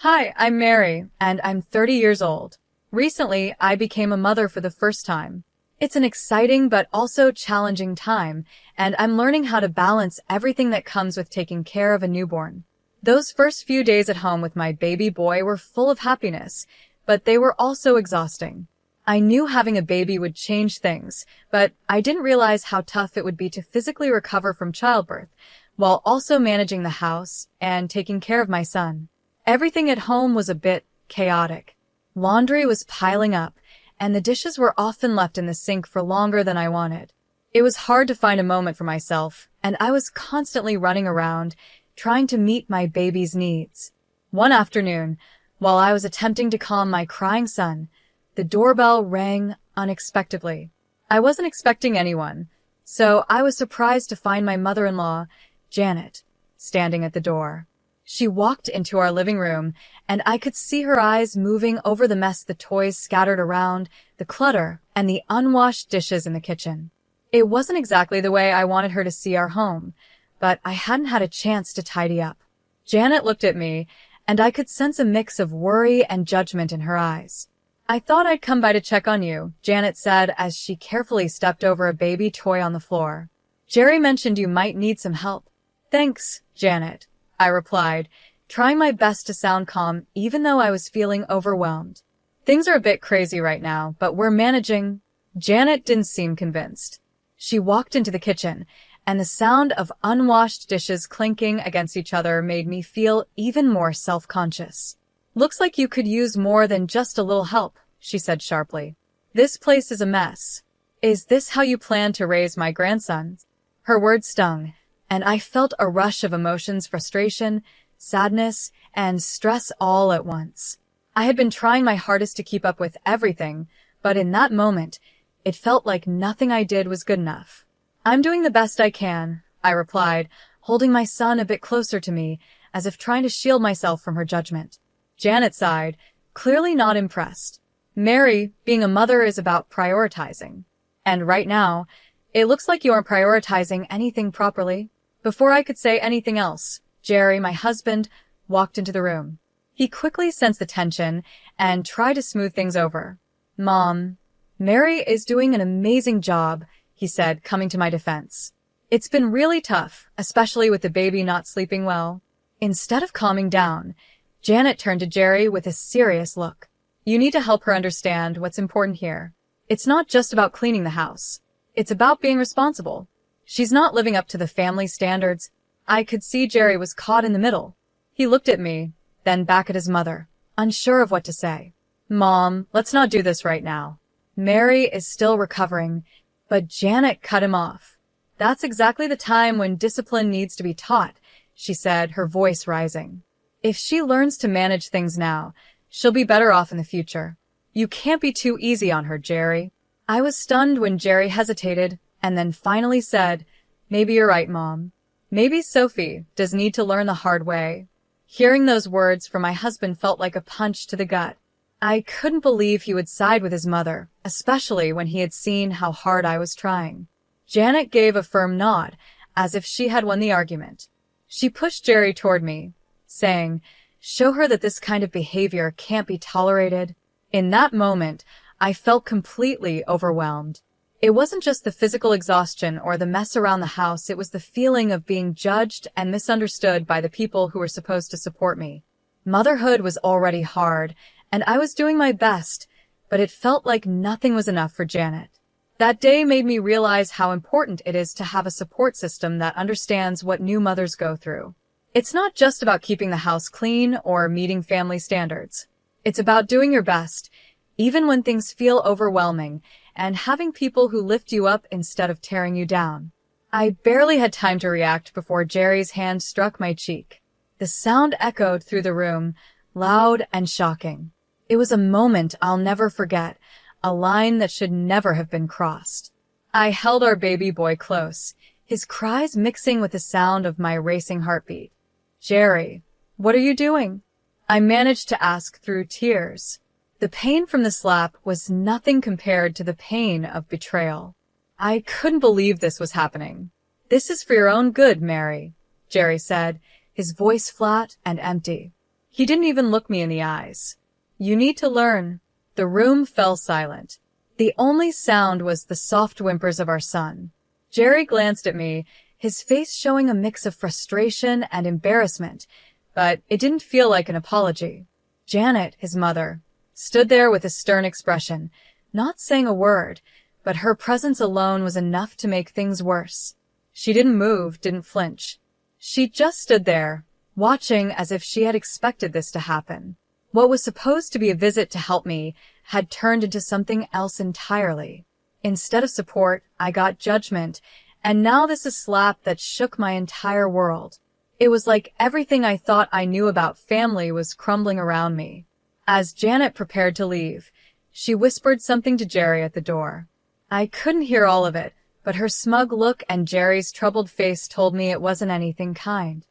Hi, I'm Mary, and I'm 30 years old. Recently, I became a mother for the first time. It's an exciting but also challenging time, and I'm learning how to balance everything that comes with taking care of a newborn. Those first few days at home with my baby boy were full of happiness, but they were also exhausting. I knew having a baby would change things, but I didn't realize how tough it would be to physically recover from childbirth, while also managing the house and taking care of my son. Everything at home was a bit chaotic. Laundry was piling up, and the dishes were often left in the sink for longer than I wanted. It was hard to find a moment for myself, and I was constantly running around, trying to meet my baby's needs. One afternoon, while I was attempting to calm my crying son, the doorbell rang unexpectedly. I wasn't expecting anyone, so I was surprised to find my mother-in-law, Janet, standing at the door. She walked into our living room, and I could see her eyes moving over the mess, the toys scattered around, the clutter, and the unwashed dishes in the kitchen. It wasn't exactly the way I wanted her to see our home, but I hadn't had a chance to tidy up. Janet looked at me, and I could sense a mix of worry and judgment in her eyes. "I thought I'd come by to check on you," Janet said as she carefully stepped over a baby toy on the floor. "Jerry mentioned you might need some help." "Thanks, Janet," I replied, trying my best to sound calm even though I was feeling overwhelmed. "Things are a bit crazy right now, but we're managing." Janet didn't seem convinced. She walked into the kitchen, and the sound of unwashed dishes clinking against each other made me feel even more self-conscious. "Looks like you could use more than just a little help," she said sharply. "This place is a mess. Is this how you plan to raise my grandson?" Her words stung, and I felt a rush of emotions, frustration, sadness, and stress all at once. I had been trying my hardest to keep up with everything, but in that moment, it felt like nothing I did was good enough. "I'm doing the best I can," I replied, holding my son a bit closer to me, as if trying to shield myself from her judgment. Janet sighed, clearly not impressed. "Mary, being a mother is about prioritizing. And right now, it looks like you aren't prioritizing anything properly." Before I could say anything else, Jerry, my husband, walked into the room. He quickly sensed the tension and tried to smooth things over. "Mom, Mary is doing an amazing job," he said, coming to my defense. "It's been really tough, especially with the baby not sleeping well." Instead of calming down, Janet turned to Jerry with a serious look. "You need to help her understand what's important here. It's not just about cleaning the house. It's about being responsible. She's not living up to the family standards." I could see Jerry was caught in the middle. He looked at me, then back at his mother, unsure of what to say. "Mom, let's not do this right now. Mary is still recovering," but Janet cut him off. "That's exactly the time when discipline needs to be taught," she said, her voice rising. "If she learns to manage things now, she'll be better off in the future. You can't be too easy on her, Jerry." I was stunned when Jerry hesitated and then finally said, "Maybe you're right, Mom. Maybe Sophie does need to learn the hard way." Hearing those words from my husband felt like a punch to the gut. I couldn't believe he would side with his mother, especially when he had seen how hard I was trying. Janet gave a firm nod, as if she had won the argument. She pushed Jerry toward me, saying, "Show her that this kind of behavior can't be tolerated." In that moment, I felt completely overwhelmed. It wasn't just the physical exhaustion or the mess around the house, it was the feeling of being judged and misunderstood by the people who were supposed to support me. Motherhood was already hard, and I was doing my best, but it felt like nothing was enough for Janet. That day made me realize how important it is to have a support system that understands what new mothers go through. It's not just about keeping the house clean or meeting family standards. It's about doing your best, even when things feel overwhelming, and having people who lift you up instead of tearing you down. I barely had time to react before Jerry's hand struck my cheek. The sound echoed through the room, loud and shocking. It was a moment I'll never forget, a line that should never have been crossed. I held our baby boy close, his cries mixing with the sound of my racing heartbeat. "Jerry, what are you doing?" I managed to ask through tears. The pain from the slap was nothing compared to the pain of betrayal. I couldn't believe this was happening. "This is for your own good, Mary," Jerry said, his voice flat and empty. He didn't even look me in the eyes. You need to learn. The room fell silent. The only sound was the soft whimpers of our son. Jerry glanced at me, his face showing a mix of frustration and embarrassment, but it didn't feel like an apology. Janet, his mother, stood there with a stern expression, not saying a word, but her presence alone was enough to make things worse. She didn't move, didn't flinch. She just stood there, watching as if she had expected this to happen. What was supposed to be a visit to help me had turned into something else entirely. Instead of support, I got judgment, and now this is a slap that shook my entire world. It was like everything I thought I knew about family was crumbling around me. As Janet prepared to leave, she whispered something to Jerry at the door. I couldn't hear all of it, but her smug look and Jerry's troubled face told me it wasn't anything kind.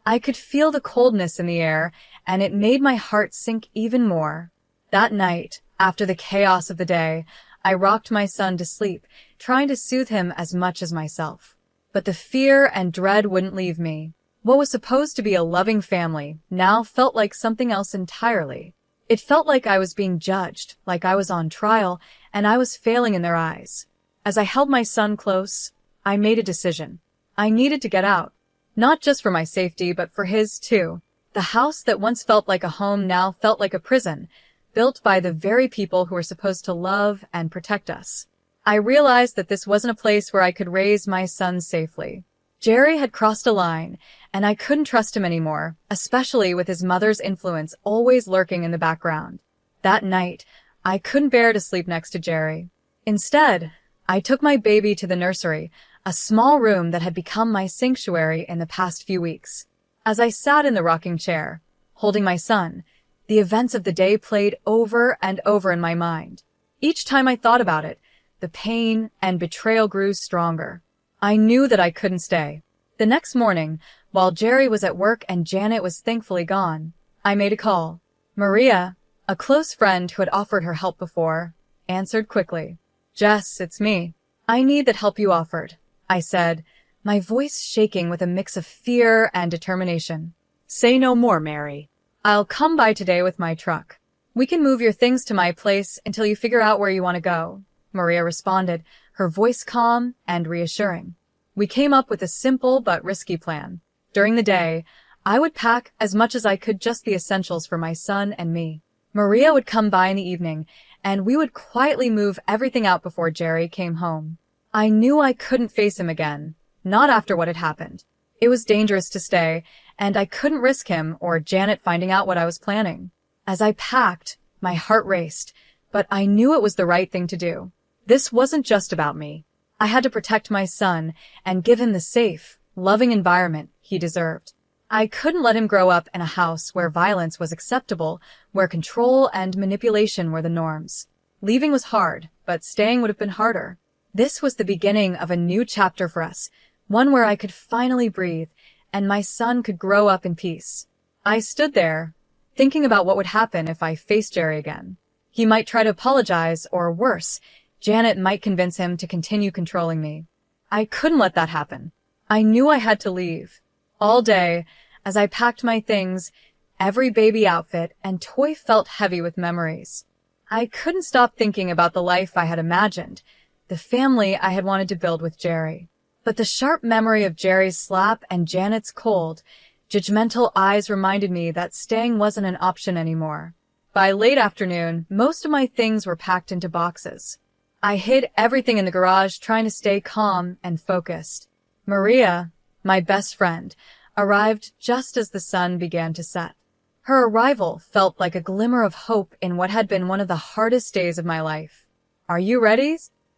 I could feel the coldness in the air, and it made my heart sink even more. That night, after the chaos of the day, I rocked my son to sleep, trying to soothe him as much as myself. But the fear and dread wouldn't leave me. What was supposed to be a loving family now felt like something else entirely. It felt like I was being judged, like I was on trial, and I was failing in their eyes. As I held my son close, I made a decision. I needed to get out. Not just for my safety, but for his too. The house that once felt like a home now felt like a prison, built by the very people who were supposed to love and protect us. I realized that this wasn't a place where I could raise my son safely. Jerry had crossed a line, and I couldn't trust him anymore, especially with his mother's influence always lurking in the background. That night, I couldn't bear to sleep next to Jerry. Instead, I took my baby to the nursery, a small room that had become my sanctuary in the past few weeks. As I sat in the rocking chair, holding my son, the events of the day played over and over in my mind. Each time I thought about it, the pain and betrayal grew stronger. I knew that I couldn't stay. The next morning, while Jerry was at work and Janet was thankfully gone, I made a call. Maria, a close friend who had offered her help before, answered quickly. Jess, it's me. I need that help you offered, I said, my voice shaking with a mix of fear and determination. Say no more, Mary. I'll come by today with my truck. We can move your things to my place until you figure out where you want to go, Maria responded, her voice calm and reassuring. We came up with a simple but risky plan. During the day, I would pack as much as I could, just the essentials for my son and me. Maria would come by in the evening, and we would quietly move everything out before Jerry came home. I knew I couldn't face him again, not after what had happened. It was dangerous to stay, and I couldn't risk him or Janet finding out what I was planning. As I packed, my heart raced, but I knew it was the right thing to do. This wasn't just about me. I had to protect my son and give him the safe, loving environment he deserved. I couldn't let him grow up in a house where violence was acceptable, where control and manipulation were the norms. Leaving was hard, but staying would have been harder. This was the beginning of a new chapter for us, one where I could finally breathe, and my son could grow up in peace. I stood there, thinking about what would happen if I faced Jerry again. He might try to apologize, or worse, Janet might convince him to continue controlling me. I couldn't let that happen. I knew I had to leave. All day, as I packed my things, every baby outfit and toy felt heavy with memories. I couldn't stop thinking about the life I had imagined, the family I had wanted to build with Jerry. But the sharp memory of Jerry's slap and Janet's cold, judgmental eyes reminded me that staying wasn't an option anymore. By late afternoon, most of my things were packed into boxes. I hid everything in the garage, trying to stay calm and focused. Maria, my best friend, arrived just as the sun began to set. Her arrival felt like a glimmer of hope in what had been one of the hardest days of my life. Are you ready?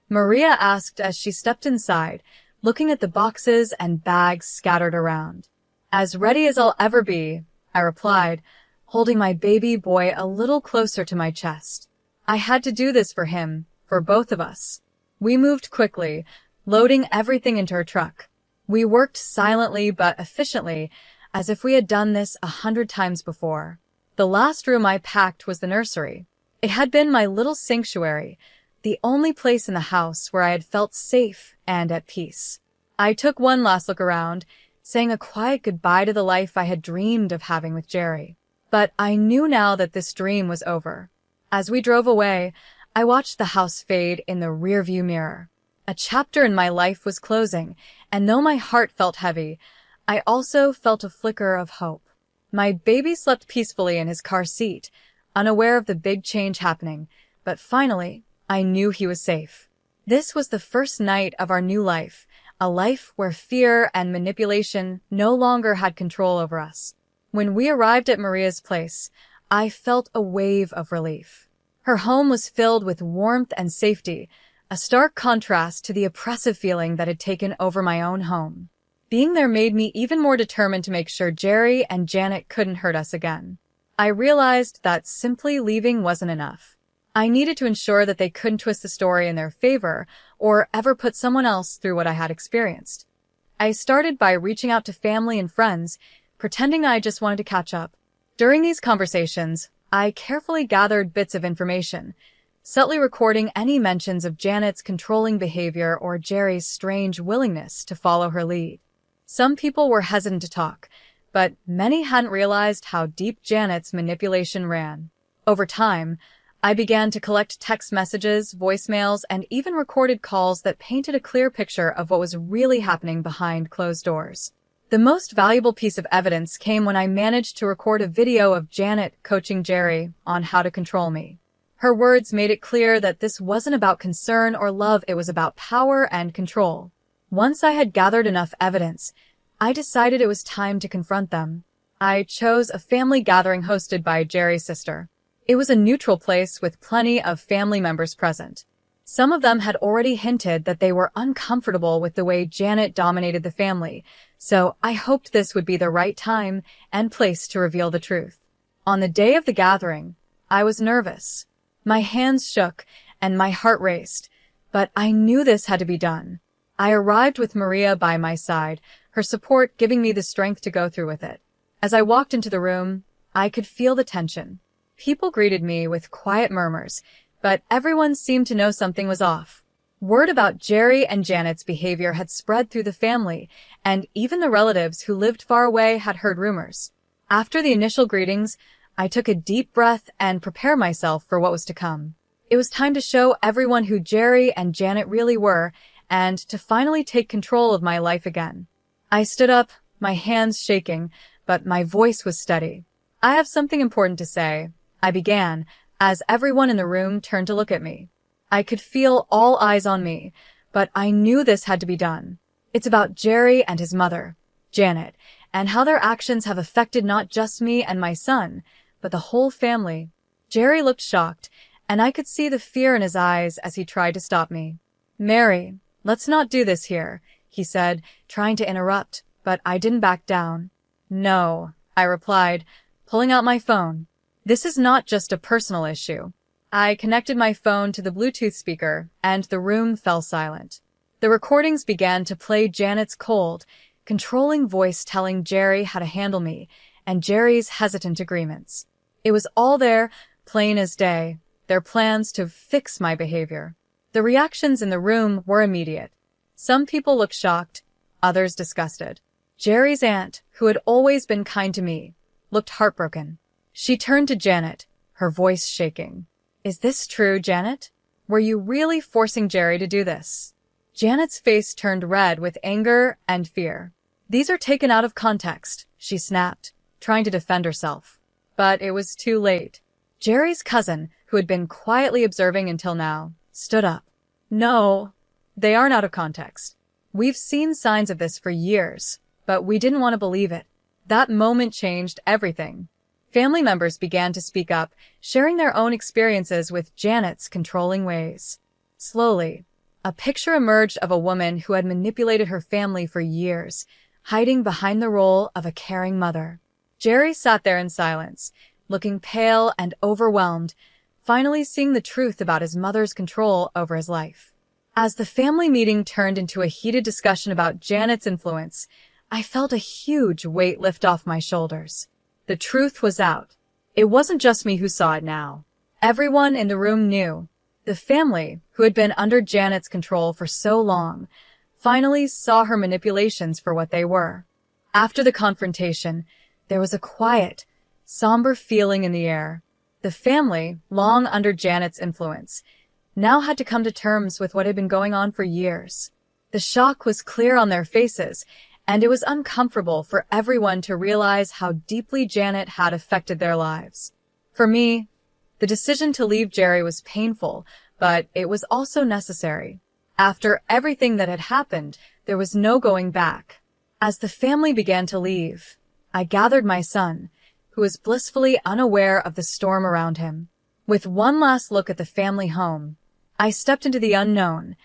Maria asked as she stepped inside, looking at the boxes and bags scattered around. As ready as I'll ever be, I replied, holding my baby boy a little closer to my chest. I had to do this for him, for both of us. We moved quickly, loading everything into her truck. We worked silently but efficiently, as if we had done this 100 times before. The last room I packed was the nursery. It had been my little sanctuary, the only place in the house where I had felt safe and at peace. I took one last look around, saying a quiet goodbye to the life I had dreamed of having with Jerry. But I knew now that this dream was over. As we drove away, I watched the house fade in the rearview mirror. A chapter in my life was closing, and though my heart felt heavy, I also felt a flicker of hope. My baby slept peacefully in his car seat, unaware of the big change happening, but finally, I knew he was safe. This was the first night of our new life, a life where fear and manipulation no longer had control over us. When we arrived at Maria's place, I felt a wave of relief. Her home was filled with warmth and safety, a stark contrast to the oppressive feeling that had taken over my own home. Being there made me even more determined to make sure Jerry and Janet couldn't hurt us again. I realized that simply leaving wasn't enough. I needed to ensure that they couldn't twist the story in their favor or ever put someone else through what I had experienced. I started by reaching out to family and friends, pretending I just wanted to catch up. During these conversations, I carefully gathered bits of information, subtly recording any mentions of Janet's controlling behavior or Jerry's strange willingness to follow her lead. Some people were hesitant to talk, but many hadn't realized how deep Janet's manipulation ran. Over time, I began to collect text messages, voicemails, and even recorded calls that painted a clear picture of what was really happening behind closed doors. The most valuable piece of evidence came when I managed to record a video of Janet coaching Jerry on how to control me. Her words made it clear that this wasn't about concern or love, it was about power and control. Once I had gathered enough evidence, I decided it was time to confront them. I chose a family gathering hosted by Jerry's sister. It was a neutral place with plenty of family members present. Some of them had already hinted that they were uncomfortable with the way Janet dominated the family, so I hoped this would be the right time and place to reveal the truth. On the day of the gathering, I was nervous. My hands shook and my heart raced, but I knew this had to be done. I arrived with Maria by my side, her support giving me the strength to go through with it. As I walked into the room, I could feel the tension. People greeted me with quiet murmurs, but everyone seemed to know something was off. Word about Jerry and Janet's behavior had spread through the family, and even the relatives who lived far away had heard rumors. After the initial greetings, I took a deep breath and prepared myself for what was to come. It was time to show everyone who Jerry and Janet really were, and to finally take control of my life again. I stood up, my hands shaking, but my voice was steady. "I have something important to say," I began, as everyone in the room turned to look at me. I could feel all eyes on me, but I knew this had to be done. It's about Jerry and his mother, Janet, and how their actions have affected not just me and my son, but the whole family. Jerry looked shocked, and I could see the fear in his eyes as he tried to stop me. "Mary, let's not do this here," he said, trying to interrupt, but I didn't back down. "No," I replied, pulling out my phone. "This is not just a personal issue." I connected my phone to the Bluetooth speaker, and the room fell silent. The recordings began to play Janet's cold, controlling voice telling Jerry how to handle me, and Jerry's hesitant agreements. It was all there, plain as day, their plans to fix my behavior. The reactions in the room were immediate. Some people looked shocked, others disgusted. Jerry's aunt, who had always been kind to me, looked heartbroken. She turned to Janet, her voice shaking. "Is this true, Janet? Were you really forcing Jerry to do this?" Janet's face turned red with anger and fear. "These are taken out of context," she snapped, trying to defend herself. But it was too late. Jerry's cousin, who had been quietly observing until now, stood up. "No, they aren't out of context. We've seen signs of this for years, but we didn't want to believe it. That moment changed everything." Family members began to speak up, sharing their own experiences with Janet's controlling ways. Slowly, a picture emerged of a woman who had manipulated her family for years, hiding behind the role of a caring mother. Jerry sat there in silence, looking pale and overwhelmed, finally seeing the truth about his mother's control over his life. As the family meeting turned into a heated discussion about Janet's influence, I felt a huge weight lift off my shoulders. The truth was out. It wasn't just me who saw it now. Everyone in the room knew. The family, who had been under Janet's control for so long, finally saw her manipulations for what they were. After the confrontation, there was a quiet, somber feeling in the air. The family, long under Janet's influence, now had to come to terms with what had been going on for years. The shock was clear on their faces, and it was uncomfortable for everyone to realize how deeply Janet had affected their lives. For me, the decision to leave Jerry was painful, but it was also necessary. After everything that had happened, there was no going back. As the family began to leave, I gathered my son, who was blissfully unaware of the storm around him. With one last look at the family home, I stepped into the unknown,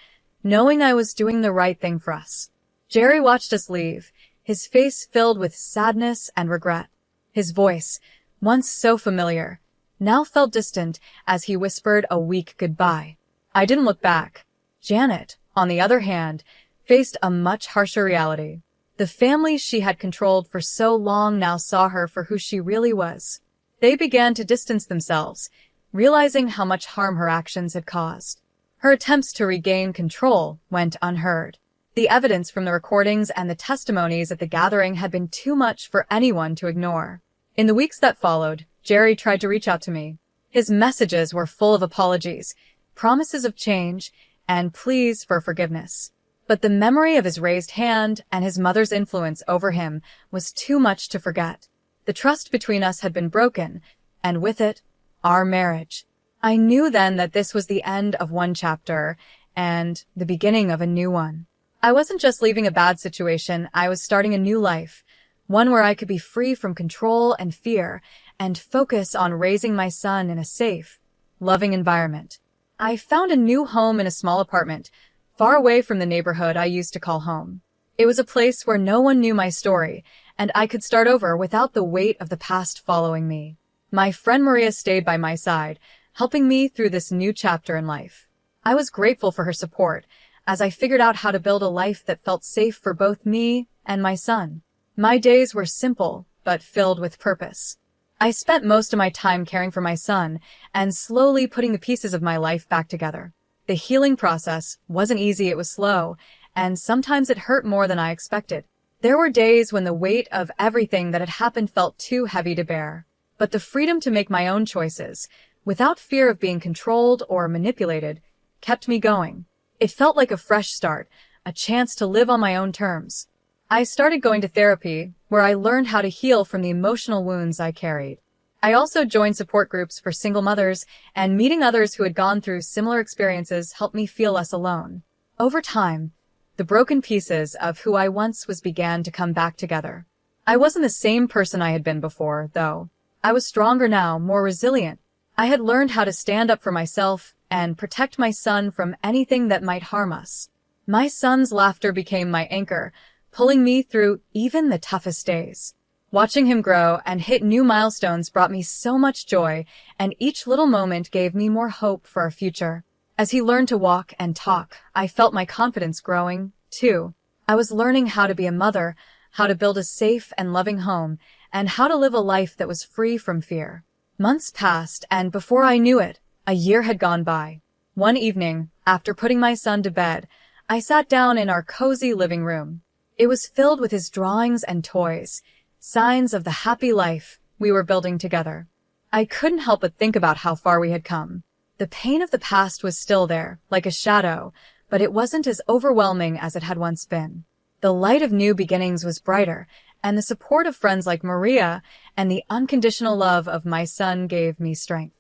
knowing I was doing the right thing for us. Jerry watched us leave, his face filled with sadness and regret. His voice, once so familiar, now felt distant as he whispered a weak goodbye. I didn't look back. Janet, on the other hand, faced a much harsher reality. The family she had controlled for so long now saw her for who she really was. They began to distance themselves, realizing how much harm her actions had caused. Her attempts to regain control went unheard. The evidence from the recordings and the testimonies at the gathering had been too much for anyone to ignore. In the weeks that followed, Jerry tried to reach out to me. His messages were full of apologies, promises of change, and pleas for forgiveness. But the memory of his raised hand and his mother's influence over him was too much to forget. The trust between us had been broken, and with it, our marriage. I knew then that this was the end of one chapter and the beginning of a new one. I wasn't just leaving a bad situation, I was starting a new life, one where I could be free from control and fear and focus on raising my son in a safe, loving environment. I found a new home in a small apartment, far away from the neighborhood I used to call home. It was a place where no one knew my story, and I could start over without the weight of the past following me. My friend Maria stayed by my side, helping me through this new chapter in life. I was grateful for her support, as I figured out how to build a life that felt safe for both me and my son. My days were simple, but filled with purpose. I spent most of my time caring for my son and slowly putting the pieces of my life back together. The healing process wasn't easy, it was slow, and sometimes it hurt more than I expected. There were days when the weight of everything that had happened felt too heavy to bear. But the freedom to make my own choices, without fear of being controlled or manipulated, kept me going. It felt like a fresh start, a chance to live on my own terms. I started going to therapy, where I learned how to heal from the emotional wounds I carried. I also joined support groups for single mothers, and meeting others who had gone through similar experiences helped me feel less alone. Over time, the broken pieces of who I once was began to come back together. I wasn't the same person I had been before, though. I was stronger now, more resilient. I had learned how to stand up for myself and protect my son from anything that might harm us. My son's laughter became my anchor, pulling me through even the toughest days. Watching him grow and hit new milestones brought me so much joy, and each little moment gave me more hope for our future. As he learned to walk and talk, I felt my confidence growing, too. I was learning how to be a mother, how to build a safe and loving home, and how to live a life that was free from fear. Months passed, and before I knew it, a year had gone by. One evening, after putting my son to bed, I sat down in our cozy living room. It was filled with his drawings and toys, signs of the happy life we were building together. I couldn't help but think about how far we had come. The pain of the past was still there, like a shadow, but it wasn't as overwhelming as it had once been. The light of new beginnings was brighter, and the support of friends like Maria and the unconditional love of my son gave me strength.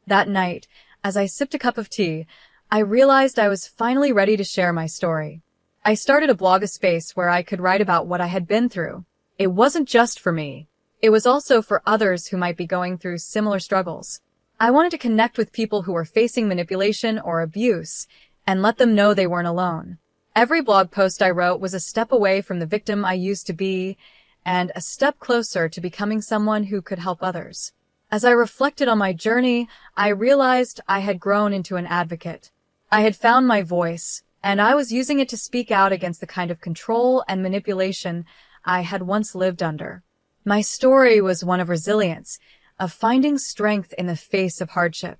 That night, as I sipped a cup of tea, I realized I was finally ready to share my story. I started a blog, a space where I could write about what I had been through. It wasn't just for me. It was also for others who might be going through similar struggles. I wanted to connect with people who were facing manipulation or abuse and let them know they weren't alone. Every blog post I wrote was a step away from the victim I used to be and a step closer to becoming someone who could help others. As I reflected on my journey, I realized I had grown into an advocate. I had found my voice, and I was using it to speak out against the kind of control and manipulation I had once lived under. My story was one of resilience, of finding strength in the face of hardship.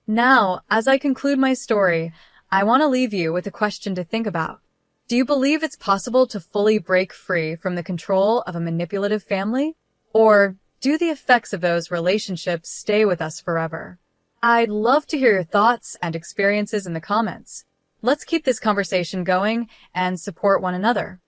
Now, as I conclude my story, I want to leave you with a question to think about. Do you believe it's possible to fully break free from the control of a manipulative family? Or do the effects of those relationships stay with us forever? I'd love to hear your thoughts and experiences in the comments. Let's keep this conversation going and support one another.